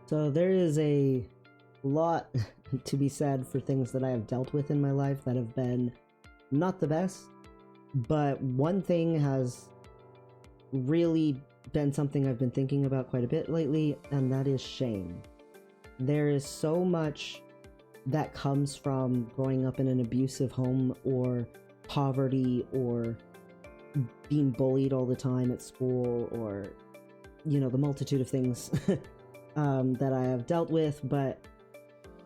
So there is a lot to be said for things that I have dealt with in my life that have been not the best, but one thing has really been something I've been thinking about quite a bit lately, and that is shame. There is so much that comes from growing up in an abusive home or poverty or being bullied all the time at school or, the multitude of things that I have dealt with. But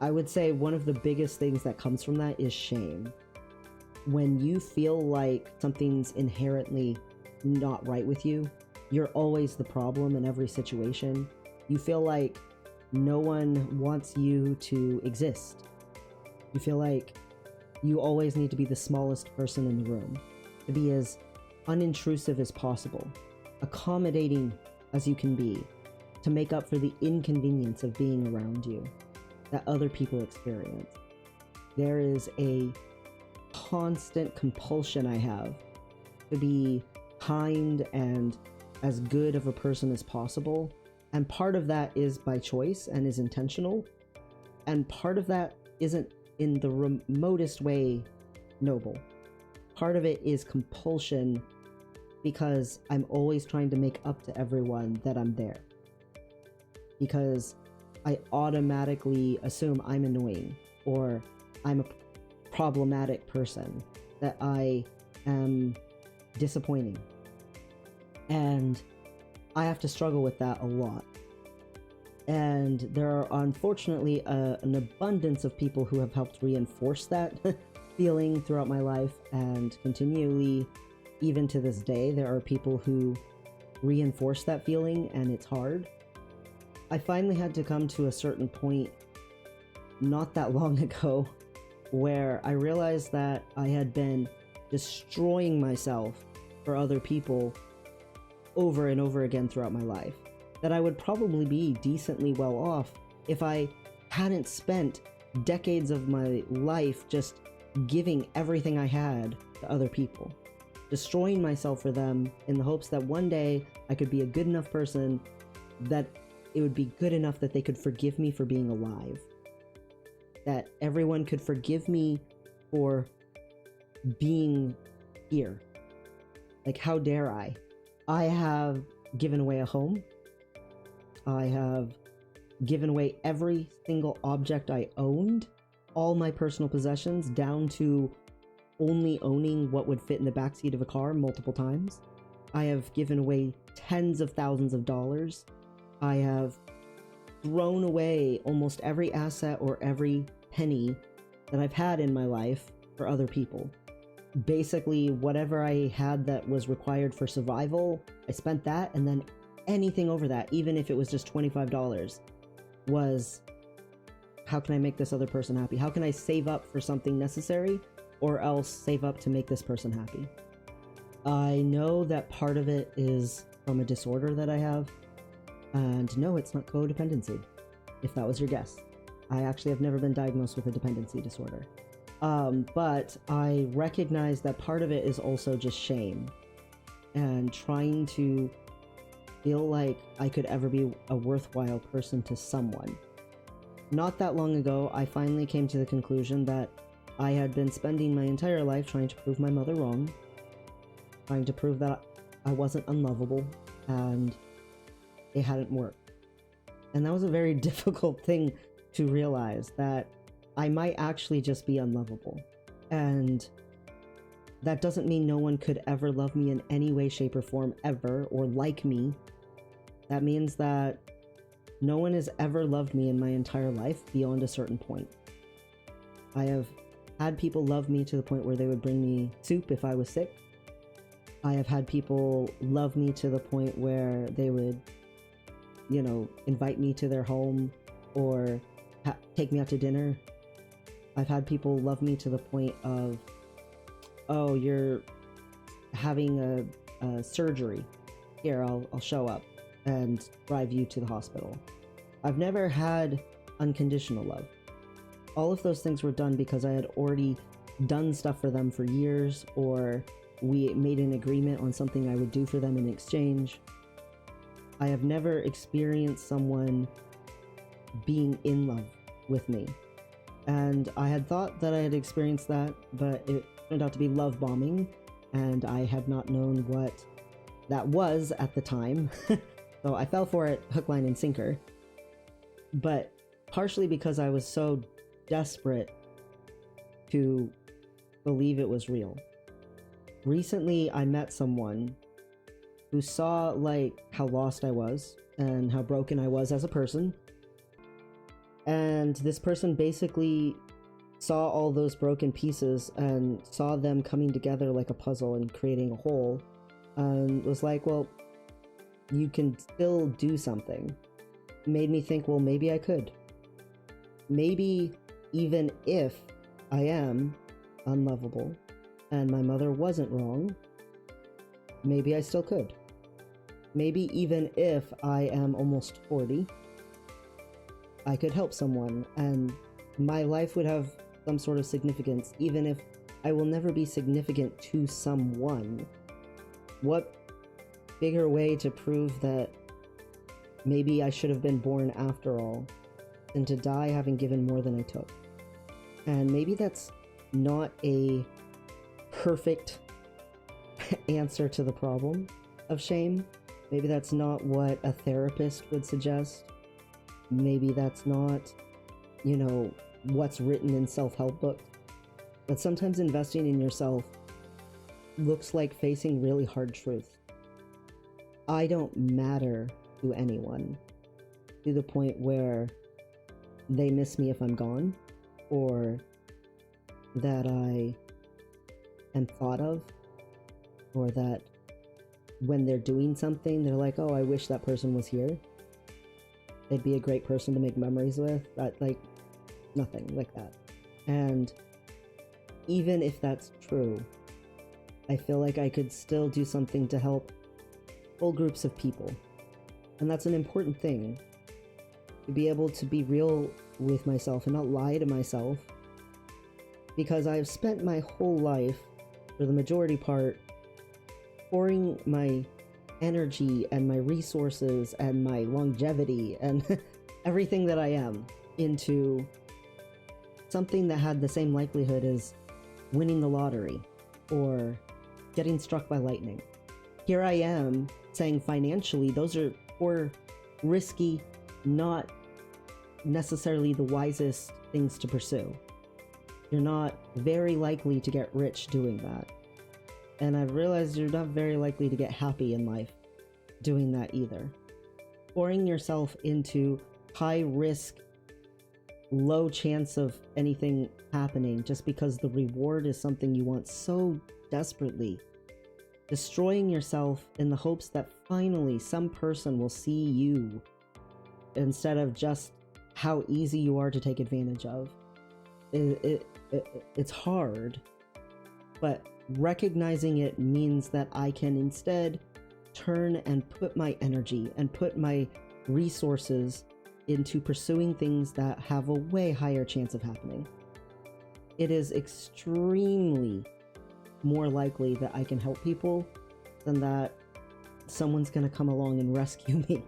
I would say one of the biggest things that comes from that is shame. When you feel like something's inherently not right with you, you're always the problem in every situation. You feel like no one wants you to exist. You feel like you always need to be the smallest person in the room, to be as unintrusive as possible, accommodating as you can be, to make up for the inconvenience of being around you that other people experience. There is a constant compulsion I have to be kind and as good of a person as possible, and part of that is by choice and is intentional, and part of that isn't in the remotest way noble. Part of it is compulsion because I'm always trying to make up to everyone that I'm there, because I automatically assume I'm annoying or I'm a problematic person, that I am disappointing, and I have to struggle with that a lot. And there are unfortunately an abundance of people who have helped reinforce that feeling throughout my life, and continually, even to this day, there are people who reinforce that feeling, and it's hard. I finally had to come to a certain point not that long ago where I realized that I had been destroying myself for other people over and over again throughout my life. That I would probably be decently well off if I hadn't spent decades of my life just giving everything I had to other people, destroying myself for them in the hopes that one day I could be a good enough person that it would be good enough that they could forgive me for being alive, that everyone could forgive me for being here. Like, how dare I? I have given away a home. I have given away every single object I owned, all my personal possessions, down to only owning what would fit in the backseat of a car multiple times. I have given away tens of thousands of dollars. I have thrown away almost every asset or every penny that I've had in my life for other people. Basically, whatever I had that was required for survival, I spent that, and then anything over that, even if it was just $25, was, how can I make this other person happy? How can I save up for something necessary, or else save up to make this person happy? I know that part of it is from a disorder that I have, and no, it's not codependency, if that was your guess. I actually have never been diagnosed with a dependency disorder. But I recognize that part of it is also just shame, and trying to feel like I could ever be a worthwhile person to someone. Not that long ago, I finally came to the conclusion that I had been spending my entire life trying to prove my mother wrong, trying to prove that I wasn't unlovable, and it hadn't worked. And that was a very difficult thing to realize, that I might actually just be unlovable. And that doesn't mean no one could ever love me in any way, shape, or form ever, or like me. That means that no one has ever loved me in my entire life beyond a certain point. I have had people love me to the point where they would bring me soup if I was sick. I have had people love me to the point where they would, invite me to their home or take me out to dinner. I've had people love me to the point of, oh, you're having a surgery. Here, I'll show up and drive you to the hospital. I've never had unconditional love. All of those things were done because I had already done stuff for them for years, or we made an agreement on something I would do for them in exchange. I have never experienced someone being in love with me. And I had thought that I had experienced that, but it turned out to be love bombing, and I had not known what that was at the time. So I fell for it hook, line, and sinker. But partially because I was so desperate to believe it was real. Recently, I met someone who saw like how lost I was and how broken I was as a person. And this person basically saw all those broken pieces and saw them coming together like a puzzle and creating a whole, and was like, well, you can still do something. Made me think, well, maybe I could. Maybe even if I am unlovable and my mother wasn't wrong, maybe I still could. Maybe even if I am almost 40, I could help someone and my life would have some sort of significance, even if I will never be significant to someone. What bigger way to prove that maybe I should have been born after all than to die having given more than I took? And maybe that's not a perfect answer to the problem of shame. Maybe that's not what a therapist would suggest. Maybe that's not, what's written in self-help books. But sometimes investing in yourself looks like facing really hard truths. I don't matter to anyone to the point where they miss me if I'm gone, or that I am thought of, or that when they're doing something, they're like, oh, I wish that person was here. They'd be a great person to make memories with. Nothing like that. And even if that's true, I feel like I could still do something to help whole groups of people. And that's an important thing. To be able to be real with myself and not lie to myself. Because I've spent my whole life, for the majority part, pouring my energy and my resources and my longevity and everything that I am into something that had the same likelihood as winning the lottery or getting struck by lightning. Here I am saying financially, those are poor, risky, not necessarily the wisest things to pursue. You're not very likely to get rich doing that. And I've realized you're not very likely to get happy in life doing that either. Pouring yourself into high risk, low chance of anything happening just because the reward is something you want so desperately. Destroying yourself in the hopes that finally some person will see you instead of just how easy you are to take advantage of. It's hard, but recognizing it means that I can instead turn and put my energy and put my resources into pursuing things that have a way higher chance of happening. It is extremely more likely that I can help people than that someone's gonna come along and rescue me.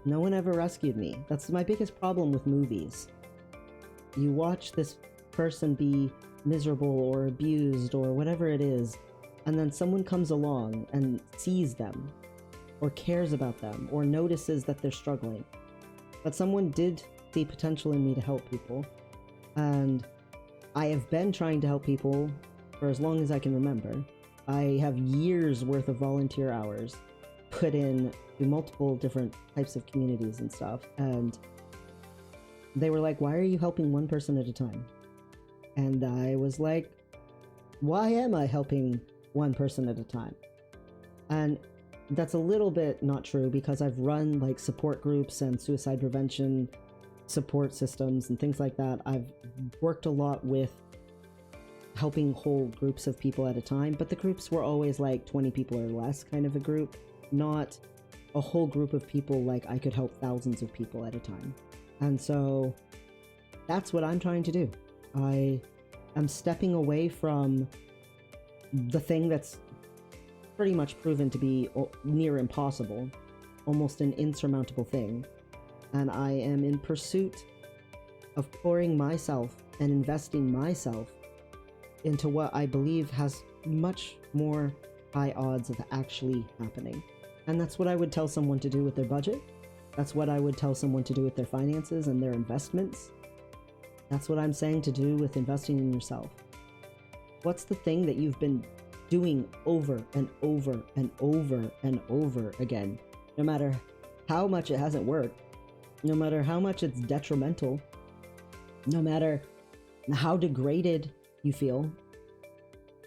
No one ever rescued me. That's my biggest problem with movies. You watch this person be miserable or abused or whatever it is, and then someone comes along and sees them or cares about them or notices that they're struggling. But someone did see potential in me to help people, and I have been trying to help people for as long as I can remember. I have years worth of volunteer hours put in to multiple different types of communities and stuff, and they were like, why are you helping one person at a time? And I was like, why am I helping one person at a time? And that's a little bit not true, because I've run like support groups and suicide prevention support systems and things like that. I've worked a lot with helping whole groups of people at a time, but the groups were always like 20 people or less kind of a group, not a whole group of people like I could help thousands of people at a time. And so that's what I'm trying to do. I am stepping away from the thing that's pretty much proven to be near impossible, almost an insurmountable thing, and I am in pursuit of pouring myself and investing myself into what I believe has much more high odds of actually happening. And that's what I would tell someone to do with their budget. That's what I would tell someone to do with their finances and their investments. That's what I'm saying to do with investing in yourself. What's the thing that you've been doing over and over and over and over again, no matter how much it hasn't worked, no matter how much it's detrimental, no matter how degraded you feel?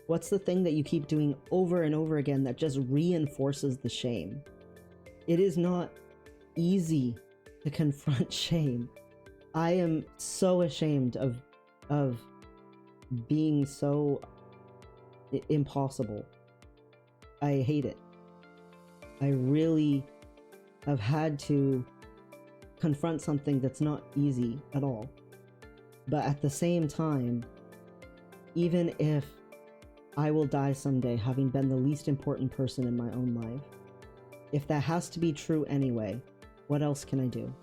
What's the thing that you keep doing over and over again that just reinforces the shame? It is not easy to confront shame. I am so ashamed of being so impossible. I hate it. I really have had to confront something that's not easy at all. But at the same time, even if I will die someday having been the least important person in my own life, if that has to be true anyway, what else can I do?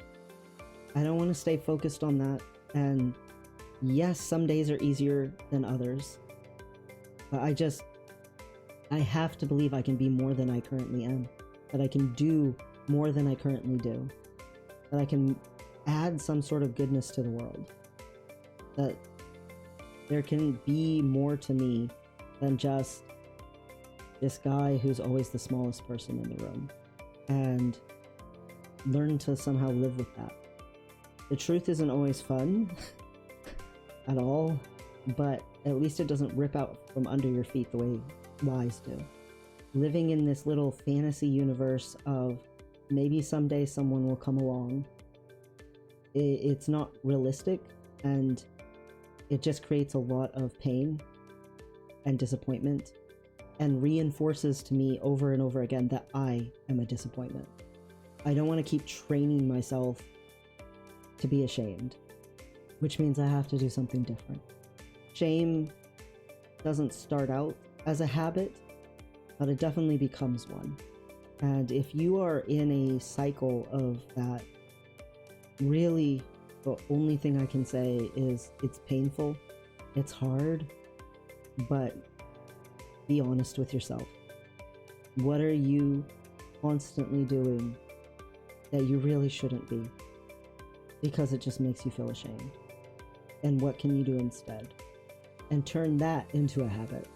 I don't want to stay focused on that. And yes, some days are easier than others, but I have to believe I can be more than I currently am, that I can do more than I currently do, that I can add some sort of goodness to the world, that there can be more to me than just this guy who's always the smallest person in the room, and learn to somehow live with that. The truth isn't always fun at all, but at least it doesn't rip out from under your feet the way lies do. Living in this little fantasy universe of maybe someday someone will come along, it's not realistic, and it just creates a lot of pain and disappointment, and reinforces to me over and over again that I am a disappointment. I don't want to keep training myself to be ashamed, which means I have to do something different. Shame doesn't start out as a habit, but it definitely becomes one. And if you are in a cycle of that, really the only thing I can say is it's painful, it's hard, but be honest with yourself. What are you constantly doing that you really shouldn't be? Because it just makes you feel ashamed. And what can you do instead? And turn that into a habit.